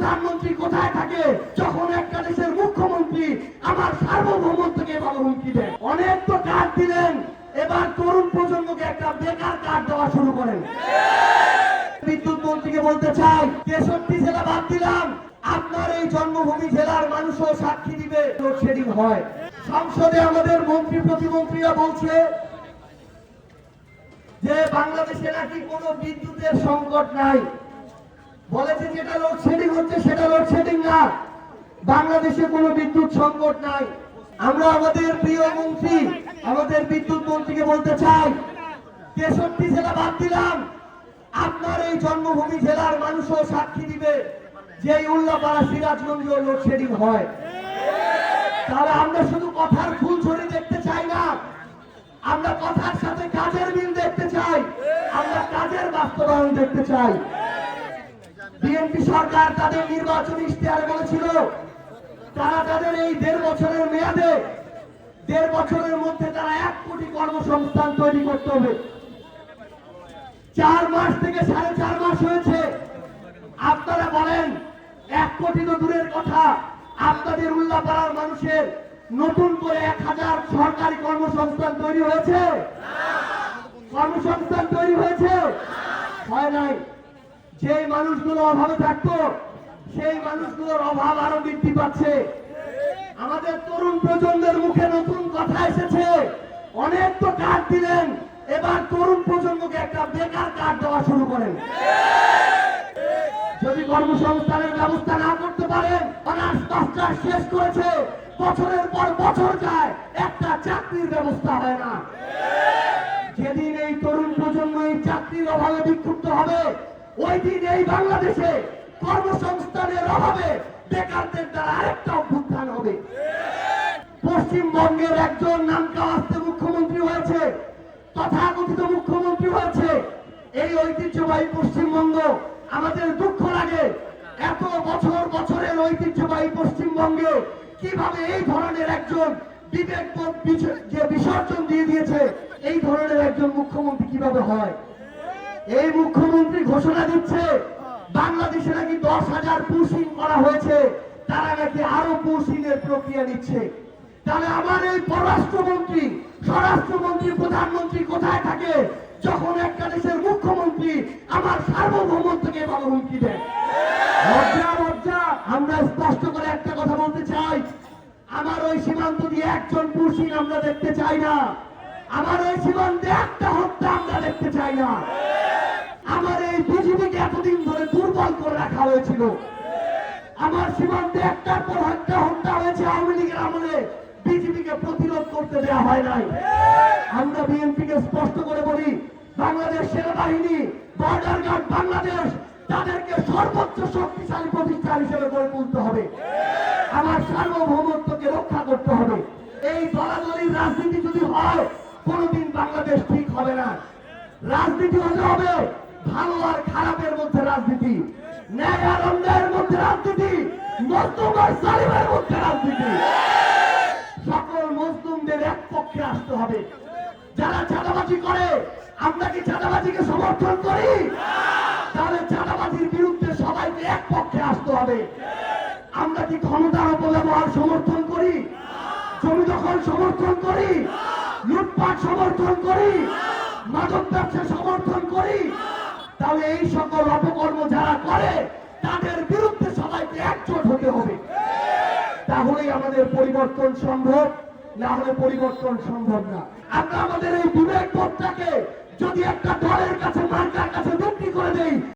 প্রধানমন্ত্রী কোথায় থাকে যখন একটা দেশের মুখ্যমন্ত্রী আমার সার্বভৌমত্বকে এভাবে হুমকি দেয়? অনেক তো কার্ড দিলেন, এবার তরুণ প্রজন্মকে একটা বেকার কার্ড দেওয়া শুরু করেন। বিদ্যুৎ মন্ত্রীকে বলতে চাই, 63 জেলা বাদ দিলাম, আপনার এই জন্মভূমি জেলার মানুষও সাক্ষী দিবে লোডশেডিং হয়। সংসদে আমাদের মন্ত্রী প্রতিমন্ত্রীরা বলছে যে বাংলাদেশে নাকি কোনো বিদ্যুতের সংকট নাই। বলেছে যেটা লোডশেডিং হচ্ছে সেটা লোডশেডিং না, বাংলাদেশে কোনো বিদ্যুৎ সংকট নাই। আমরা আমাদের প্রিয় মন্ত্রী, আমাদের বিদ্যুৎ মন্ত্রীকে বলতে চাই, 63 জেলা বাদ দিলাম, আপনার এই জন্মভূমি জেলার মানুষও সাক্ষী দিবে যে উল্লাপাড়া সিরাজগঞ্জে লোডশেডিং হয়। তাহলে আমরা শুধু কথার ফুলঝুরি দেখতে চাই না, আমরা কথার সাথে কাজের মিল দেখতে চাই, আমরা কাজের বাস্তবায়ন দেখতে চাই। বিএনপি সরকার তাদের নির্বাচনী ইশতেহারে বলেছিল তারা তাদের এই 1.5 বছরের মেয়াদে 1.5 বছরের মধ্যে তারা 1 কোটি কর্মসংস্থান তৈরি করতে হবে। 4 মাস থেকে 4.5 মাস হয়েছে। আপনারা বলেন 1 কোটি তো দূরের কথা, আপনাদের উল্লাপাড়ার মানুষের নতুন করে 1000 সরকারি কর্মসংস্থান তৈরি হয়েছে? কর্মসংস্থান তৈরি হয়েছে? হয় নাই। যে মানুষগুলো অভাবে থাকতো সেই মানুষগুলোর অভাব আরো বৃদ্ধি পাচ্ছে। আমাদের তরুণ প্রজন্মের মুখে নতুন কথা এসেছে, অনেক তো কার্ড দিলেন, এবার তরুণ প্রজন্মকে একটা বেকার কার্ড দেওয়া শুরু করেন। যদি কর্মসংস্থানের ব্যবস্থা না করতে পারেন, অনার্স মাস্টার শেষ করেছে, বছরের পর বছর যায়, একটা চাকরির ব্যবস্থা হয় না। যেদিন এই তরুণ প্রজন্ম এই চাকরির অভাবে বিক্ষুব্ধ হবে, ওই দিন এই বাংলাদেশে কর্মসংস্থানের অভাবে বেকারদের দ্বারা আরেকটা অভ্যুত্থান হবে। পশ্চিমবঙ্গের একজন নামকাওয়াস্তে মুখ্যমন্ত্রী হয়েছে, তথাকথিত মুখ্যমন্ত্রী হয়েছে। এই ঐতিহ্যবাহী পশ্চিমবঙ্গ, আমাদের দুঃখ লাগে এত বছর বছরের ঐতিহ্যবাহী পশ্চিমবঙ্গে কিভাবে এই ধরনের একজন বিবেকবোধ যে বিসর্জন দিয়ে দিয়েছে, এই ধরনের একজন মুখ্যমন্ত্রী কিভাবে হয়? এই মুখ্যমন্ত্রী ঘোষণা দিচ্ছে বাংলাদেশে নাকি 10,000 পুশিং করা হয়েছে, তারা নাকি আরো পুশিংয়ের প্রক্রিয়া নিচ্ছে। তাহলে আমার এই পররাষ্ট্রমন্ত্রী, স্বরাষ্ট্রমন্ত্রী, প্রধানমন্ত্রী কোথায় থাকে যখন একটা দেশের মুখ্যমন্ত্রী আমার সার্বভৌমত্বকে এভাবে হুমকি দেয়? লজ্জা, লজ্জা। আমরা স্পষ্ট করে একটা কথা বলতে চাই, আমার ওই সীমান্ত দিয়ে একজন পুশিং আমরা দেখতে চাই না, আমার ওই সীমান্তে একটা হত্যা আমরা দেখতে চাই না। আমার এই বিজেপিকে এতদিন ধরে দুর্বল করে রাখা হয়েছিল, আমার সীমান্তে একটার পর একটা হত্যা হয়েছে আওয়ামী লীগের আমলে, বিজেপিকে প্রতিরোধ করতে দেওয়া হয় নাই। আমরা বিএনপিকে স্পষ্ট করে বলি, বাংলাদেশ সেনাবাহিনী, বর্ডার গার্ড বাংলাদেশ, তাদেরকে সর্বোচ্চ শক্তিশালী প্রতিষ্ঠান হিসেবে গড়ে তুলতে হবে। আমার সার্বভৌমত্বকে রক্ষা করতে হবে। এই দলাদলির রাজনীতি যদি হয়, কোনদিন বাংলাদেশ ঠিক হবে না। রাজনীতি হতে হবে ভালো আর খারাপের মধ্যে রাজনীতি, ন্যায় আর অন্যায়ের মধ্যে রাজনীতি, মজলুম আর জালিমের মধ্যে রাজনীতি। সকল মজলুমদের এক পক্ষে আসতে হবে। যারা চাঁদাবাজি করে, আমরা কি চাঁদাবাজিকে সমর্থন করি? তাহলে চাঁদাবাজির বিরুদ্ধে সবাইকে এক পক্ষে আসতে হবে। আমরা কি ক্ষমতার অপব্যবহার সমর্থন করি? জমি দখল সমর্থন করি? লুটপাট সমর্থন করি? মাদক ব্যবসা সমর্থন করি? তাহলে এই সকল অপকর্ম যারা করে তাদের বিরুদ্ধে সবাইকে একজোট হতে হবে। তাহলেই আমাদের পরিবর্তন সম্ভব, না হলে পরিবর্তন সম্ভব না। আমরা আমাদের এই বিবেকবোধটাকে